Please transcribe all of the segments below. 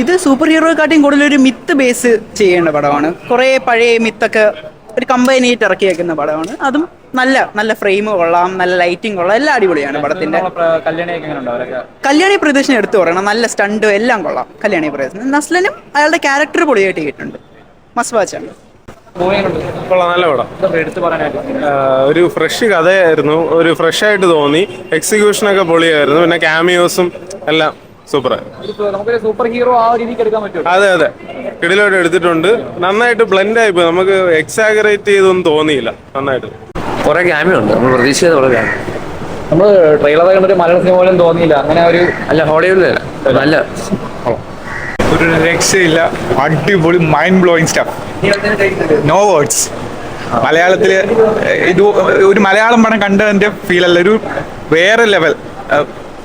ഇത് സൂപ്പർ ഹീറോയെക്കാട്ടിയും കൂടുതൽ ഒരു മിത്ത് ബേസ് ചെയ്യേണ്ട പടമാണ്. കുറേ പഴയ മിത്തൊക്കെ ഒരു കമ്പൈനായിട്ട് ഇറക്കി വെക്കുന്ന പടമാണ്. അതും നല്ല നല്ല ഫ്രെയിം കൊള്ളാം, നല്ല ലൈറ്റിംഗ് കൊള്ളാം, എല്ലാം അടിപൊളിയാണ് പടത്തിന്റെ. കല്യാണി പ്രദേശിനെ എടുത്തു പറയണം, നല്ല സ്റ്റണ്ട് എല്ലാം കൊള്ളാം. കല്യാണി പ്രദേശ് നസ്ലനും അയാളുടെ ക്യാരക്ടർ പൊളിയായിട്ട് ചെയ്തിട്ടുണ്ട്. മസ്റ്റ് വാച്ചാണ്. കൊള്ളാം, നല്ല പടം. ഒരു ഫ്രഷ് കഥയായിരുന്നു, ഒരു ഫ്രഷ് ആയിട്ട് തോന്നി. എക്സിക്യൂഷനൊക്കെ പൊളിയായിരുന്നു, പിന്നെ ക്യാമിയോസും എല്ലാം സൂപ്പറായി. സൂപ്പർ ഹീറോ ആ രീതിക്ക് എടുക്കാൻ പറ്റും. അതെ അതെ, കിടിലോട്ട് എടുത്തിട്ടുണ്ട്. നന്നായിട്ട് ബ്ലെൻഡ് ആയിപ്പോ, നമുക്ക് എക്സാഗറേറ്റ് ചെയ്തൊന്നും തോന്നിയില്ല. നന്നായിട്ട് കുറെ ക്യാമിയോ ഉണ്ട്, നമ്മൾ പ്രതീക്ഷിച്ചത് കുറെ ക്യാമിയോ. നമ്മള് ട്രെയിലർ കണ്ടിട്ട് മലയാള സിനിമ പോലും തോന്നിയില്ല. അങ്ങനെ ഒരു അല്ല, ഹോളിവുഡിലല്ല, നല്ല ഒരു രക്ഷയില്ല, അടിപൊളി mind blowing stuff. No words. മലയാളത്തില് ഇത് ഒരു മലയാളം പടം കണ്ടതിന്റെ ഫീൽ അല്ല, ഒരു വേറെ ലെവൽ.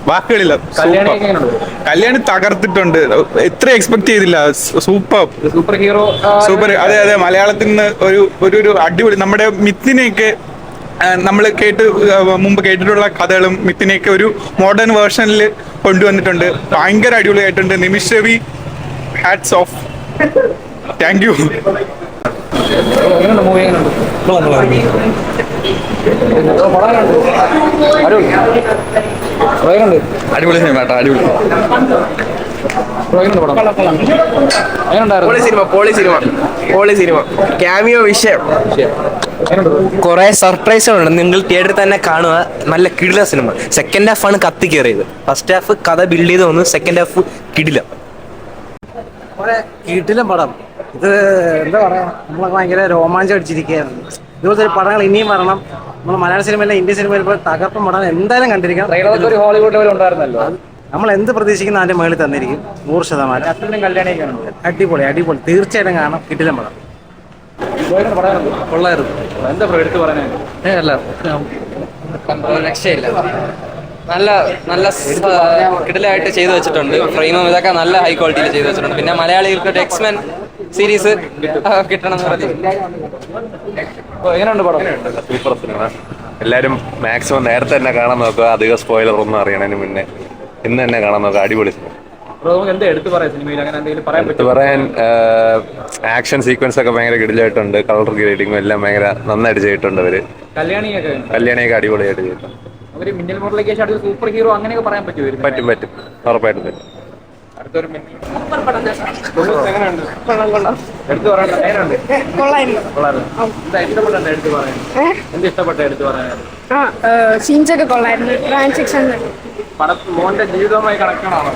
വാക്കുകളില്ല. കല്യാണി തകർത്തിട്ടുണ്ട്. എത്ര എക്സ്പെക്ട് ചെയ്തില്ല. Super super hero. സൂപ്പർ. അതെ അതെ, മലയാളത്തിൽ നിന്ന് ഒരു അടിപൊളി നമ്മുടെ മിത്തിനെയൊക്കെ നമ്മൾ മുമ്പ് കേട്ടിട്ടുള്ള കഥകളും മിത്തിനെയൊക്കെ ഒരു മോഡേൺ വേർഷനിൽ കൊണ്ടുവന്നിട്ടുണ്ട്. ഭയങ്കര അടിപൊളിയായിട്ടുണ്ട്. Nimish Ravi, hats off. Thank you. അടിപൊളി സിനിമ കേട്ടോ, അടിപൊളി. പോളി സിനിമ ക്യാമിയോ വിഷയം. കുറെ സർപ്രൈസുകളുണ്ട്, നിങ്ങൾ തിയേറ്ററിൽ തന്നെ കാണുക. നല്ല കിടില സിനിമ. സെക്കൻഡ് ഹാഫ് ആണ് കത്തി കയറിയത്. ഫസ്റ്റ് ഹാഫ് കഥ ബിൽഡ് ചെയ്ത് വന്നു, സെക്കൻഡ് ഹാഫ് കിടില. കിടിലം പടം. ഇത് എന്താ പറയാ, നമ്മളൊക്കെ ഭയങ്കര രോമാഞ്ചം അടിച്ചിരിക്കുകയായിരുന്നു. ഇതുപോലത്തെ ഒരു പടങ്ങൾ ഇനിയും വരണം. നമ്മൾ മലയാള സിനിമയിലെ ഇന്ത്യൻ സിനിമയിൽ ഇപ്പോൾ തകർപ്പം പടം എന്തായാലും കണ്ടിരിക്കണം. ഒരു ഹോളിവുഡ് ലെവൽ ഉണ്ടായിരുന്നല്ലോ. നമ്മൾ എന്ത് പ്രതീക്ഷിക്കുന്ന അതിന്റെ മേളിൽ തന്നിരിക്കും 100%. കല്യാണിയൊക്കെയാണ് അടിപൊളി അടിപൊളി, തീർച്ചയായിട്ടും കാണാം. കിടിലം പടം. കൊള്ളായിരുന്നു. എന്താ എടുത്ത് പറയാനായിട്ട്? അല്ല, രക്ഷയില്ല. നല്ല നല്ല കിടിലായിട്ട് ചെയ്തു വെച്ചിട്ടുണ്ട്. ഫ്രെയിമും ഇതൊക്കെ നല്ല ഹൈ ക്വാളിറ്റിയിൽ ചെയ്തു വെച്ചിട്ടുണ്ട്. പിന്നെ മലയാളികൾക്ക് ഒരു എക്സ്മെൻ സീരീസ് കിട്ടണം എന്ന് പറഞ്ഞു. എങ്ങനെയുണ്ട് പടം? Super cinema. എല്ലാരും മാക്സിമം നേരത്തെ തന്നെ കാണാൻ നോക്കുക. അധികം സ്പോയിലർ ഒന്നും അറിയണതിന് മുന്നേ ഇന്ന് തന്നെ കാണാൻ നോക്കുക. അടിപൊളി സിനിമ. എന്താ എടുത്ത് പറയാം സിനിമയിൽ? അങ്ങനെ എന്തെങ്കിലും പറയാൻ പറ്റും? പറയാൻ ആക്ഷൻ സീക്വൻസ് ഒക്കെ ഭയങ്കര കിടിലായിട്ടുണ്ട്. കളർ ഗ്രേഡിങ്ങും എല്ലാം ഭയങ്കര നന്നായിട്ട് ചെയ്തിട്ടുണ്ട്. കല്യാണിയൊക്കെ അടിപൊളിയായിട്ട് ചെയ്തിട്ടുണ്ട്. അവര് മിന്നൽ മുരളിക്കേശ് സൂപ്പർ ഹീറോ അങ്ങനെയൊക്കെ പറയാൻ പറ്റും. പറ്റും, ഉറപ്പായിട്ടും പറ്റും. അടുത്തൊരു എടുത്തു പറയാൻ എന്താ ഇഷ്ടപ്പെട്ട എടുത്തു പറയാൻ? സീൻസ് ഒക്കെ കൊള്ളായിരുന്നു. ട്രാൻസാക്ഷൻ പടം മോന്റെ ജീവിതവുമായി കണക്ട് ആണോ?